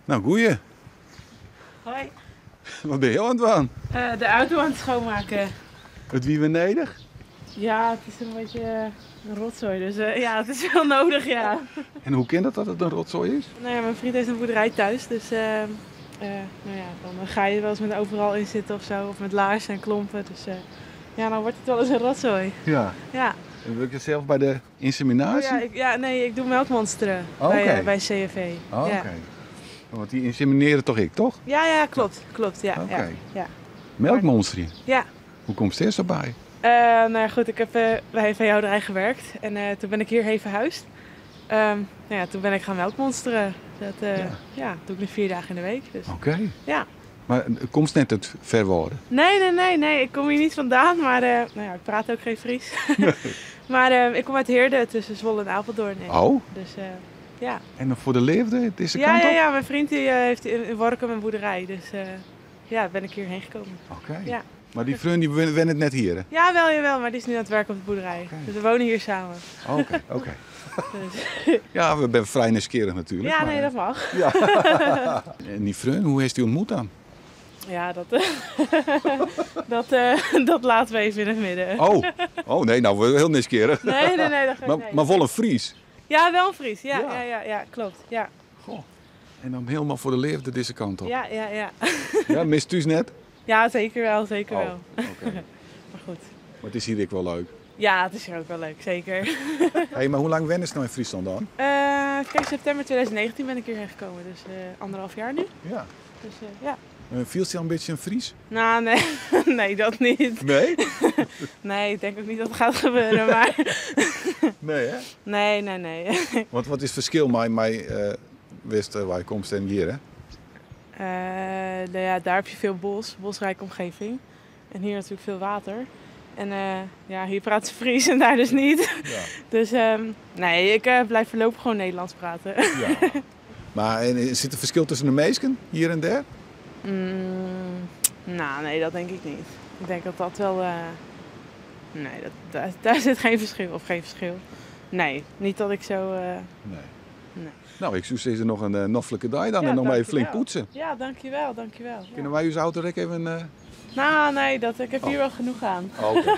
Nou, goeie. Hoi. Wat ben je aan het doen? De auto aan het schoonmaken. Het wie nedig? Ja, het is een beetje een rotzooi, dus ja, het is wel nodig, ja. En hoe kent dat het een rotzooi is? Nou ja, mijn vriend heeft een boerderij thuis, dus nou ja, dan ga je wel eens met overal in zitten of zo, of met laarzen en klompen. Dus ja, dan wordt het wel eens een rotzooi. Ja. Ja. En werk je zelf bij de inseminatie? Oh, ja, nee, ik doe melkmonsteren bij CFV. Oh, ja. oké. Want die insemineren toch ik, toch? Ja, klopt, ja. Oké. Ja. Melkmonstering? Ja. Hoe komt het zo bij? Nou ja, goed, ik heb bij een veehouderij gewerkt en toen ben ik hierheen verhuisd. Nou ja, toen ben ik gaan melkmonsteren. Dat doe ik nu 4 dagen in de week. Dus. Oké. Ja. Maar komt net het ver worden? Nee, ik kom hier niet vandaan, maar nou ja, ik praat ook geen Fries. Maar ik kom uit Heerde tussen Zwolle en Apeldoorn. Oh. Dus ja. En dan voor de leefde deze kant op? Ja, mijn vriend die, heeft in Workum een boerderij, dus ja, ben ik hierheen gekomen. Oké. Ja. Maar die vriend die wen het net hier, hè? Ja, jawel, maar die is nu aan het werken op de boerderij. Okay. Dus we wonen hier samen. Oké. Dus. Ja, we zijn vrij nieuwsgierig natuurlijk. Ja, maar... nee, dat mag. Ja. En die vriend, hoe heeft u ontmoet dan? Ja, dat laten we even in het midden. Oh nee, nou, we zijn heel nieuwsgierig. Nee, dat ga ik niet. Maar vol een Fries? Ja, wel een Fries. Ja, klopt. Ja. Goh. En dan helemaal voor de leefde deze kant op? Ja. Ja, mist u net? Ja, zeker wel. Oké. Maar goed. Maar het is hier ook wel leuk. Ja, het is hier ook wel leuk, zeker. Hey, maar hoe lang wennen ze nou in Friesland dan? Kijk, september 2019 ben ik hierheen gekomen, dus 1,5 jaar nu. Ja. Dus ja. Viel ze al een beetje een Fries? Nou, nee, nee, dat niet. Nee? Nee, ik denk ook niet dat het gaat gebeuren, maar... Nee, hè? Nee. Want wat is het verschil met wist waar je komt en hier, hè? Nou ja, daar heb je veel bosrijke omgeving. En hier natuurlijk veel water. En ja, hier praten ze Fries en daar dus niet. Ja. Dus nee, ik blijf voorlopig gewoon Nederlands praten. Ja. Maar zit er verschil tussen de meesken, hier en daar? Nou, nee, dat denk ik niet. Ik denk dat dat wel... nee, daar zit geen verschil. Of geen verschil. Nee, niet dat ik zo... Nee. Nou, ik zou er nog een noffelijke dag dan Ja, en nog maar even dankjewel. flink poetsen. Ja, dankjewel. Kunnen wij uw auto even... Nou, nee, ik heb hier wel genoeg aan. Oké.